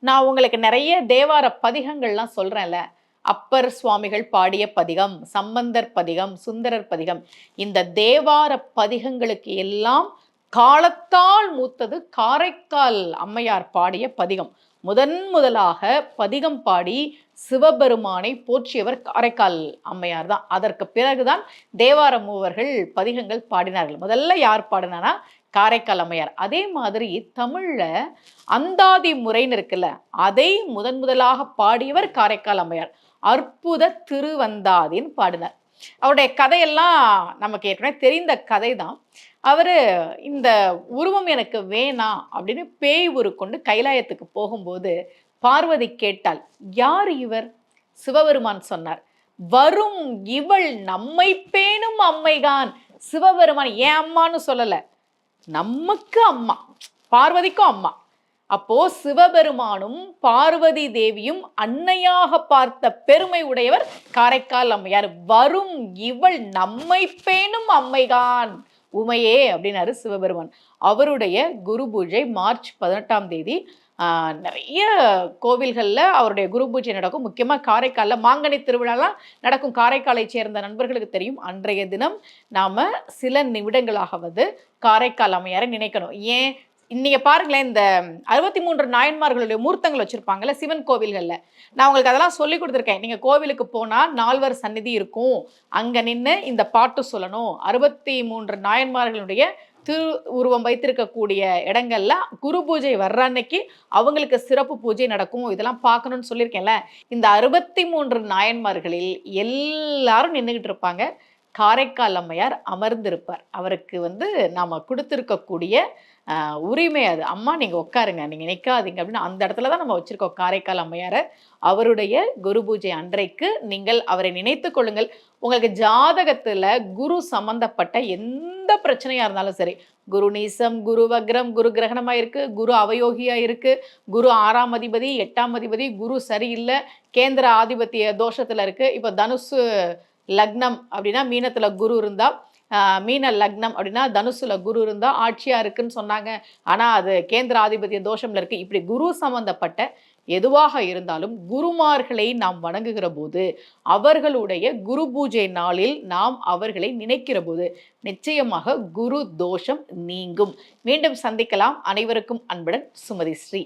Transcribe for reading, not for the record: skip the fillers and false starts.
நான் உங்களுக்கு நிறைய தேவார பதிகங்கள்லாம் சொல்றேன்ல. அப்பர் சுவாமிகள் பாடிய பதிகம், சம்பந்தர் பதிகம், சுந்தரர் பதிகம். இந்த தேவார பதிகங்களுக்கு எல்லாம் காலத்தால் மூத்தது காரைக்கால் அம்மையார் பாடிய பதிகம். முதலாக பதிகம் பாடி சிவபெருமானை போற்றியவர் காரைக்கால் அம்மையார் தான். அதற்கு பிறகுதான் தேவார மூவர்கள் பதிகங்கள் பாடினார்கள். முதல்ல யார் பாடினானா காரைக்கால் அம்மையார். அதே மாதிரி தமிழ்ல அந்தாதி முறைன்னு இருக்குல்ல, அதை முதலாக பாடியவர் காரைக்கால் அம்மையார். அற்புத திருவந்தாதின்னு பாடினார். அவருடைய கதையெல்லாம் நமக்கு ஏற்கனவே தெரிந்த கதை தான். அவரு இந்த உருவம் எனக்கு வேணாம் அப்படின்னு பேய் உருக்கொண்டு கைலாயத்துக்கு போகும்போது பார்வதி கேட்டாள், யார் இவர்? சிவபெருமான் சொன்னார், வரும் இவள் நம்மை பேணும் அம்மைதான். சிவபெருமான் ஏன் அம்மான்னு சொல்லல, நமக்கு அம்மா, பார்வதிக்கும் அம்மா. அப்போ சிவபெருமானும் பார்வதி தேவியும் அன்னையாக பார்த்த பெருமை உடையவர் காரைக்கால் அம்மையார். வரும் இவள் நம்மை பேணும் அம்மைதான் உமையே அப்படின்னாரு சிவபெருமான். அவருடைய குரு பூஜை மார்ச் 18ஆம் தேதி நிறைய கோவில்களில் அவருடைய குரு பூஜை நடக்கும். முக்கியமாக காரைக்காலில் மாங்கனி திருவிழாலாம் நடக்கும். காரைக்காலை சேர்ந்த நண்பர்களுக்கு தெரியும். அன்றைய தினம் நாம் சில நிமிடங்களாகவது காரைக்கால் அம்மையாரை நினைக்கணும். ஏன் நீங்கள் பாருங்களேன், இந்த 63 நாயன்மார்களுடைய மூர்த்தங்கள் வச்சுருப்பாங்கல்ல சிவன் கோவில்களில், நான் உங்களுக்கு அதெல்லாம் சொல்லி கொடுத்துருக்கேன். நீங்கள் கோவிலுக்கு போனால் 4வர் சந்நிதி இருக்கும், அங்கே நின்று இந்த பாட்டு சொல்லணும். 63 நாயன்மார்களுடைய திரு உருவம் வைத்திருக்கக்கூடிய இடங்கள்ல குரு பூஜை வர்ற அன்னைக்கு அவங்களுக்கு சிறப்பு பூஜை நடக்கும். இதெல்லாம் பார்க்கணும்னு சொல்லியிருக்கேன்ல. இந்த 63 நாயன்மார்களில் எல்லாரும் நின்றுகிட்டு இருப்பாங்க. காரைக்கால் அம்மையார் அமர்ந்திருப்பார். அவருக்கு நாம கொடுத்துருக்கக்கூடிய உரிமை அது. அம்மா நீங்கள் உட்காருங்க, நீங்கள் நிற்காதீங்க அப்படின்னு அந்த இடத்துல தான் நம்ம வச்சுருக்கோம் காரைக்கால் அம்மையாரை. அவருடைய குரு பூஜை அன்றைக்கு நீங்கள் அவரை நினைத்து கொள்ளுங்கள். உங்களுக்கு ஜாதகத்தில் குரு சம்பந்தப்பட்ட எந்த பிரச்சனையாக இருந்தாலும் சரி, குரு நீசம், குரு வக்ரம், குரு கிரகணமாக இருக்குது, குரு அவயோகியாக இருக்குது, குரு 6ஆம் அதிபதி, 8ஆம் அதிபதி, குரு சரியில்லை, கேந்திர ஆதிபத்திய தோஷத்தில் இருக்குது. இப்போ தனுசு லக்னம் அப்படின்னா மீனத்தில் குரு இருந்தால், மீன லக்னம் அப்படின்னா தனுசுல குரு இருந்தால் ஆட்சியாக இருக்குன்னு சொன்னாங்க. ஆனால் அது கேந்திர ஆதிபத்திய தோஷம்ல இருக்குது. இப்படி குரு சம்பந்தப்பட்ட எதுவாக இருந்தாலும் குருமார்களை நாம் வணங்குகிற போது, அவர்களுடைய குரு பூஜை நாளில் நாம் அவர்களை நினைக்கிற போது நிச்சயமாக குரு தோஷம் நீங்கும். மீண்டும் சந்திக்கலாம். அனைவருக்கும் அன்புடன் சுமதி ஸ்ரீ.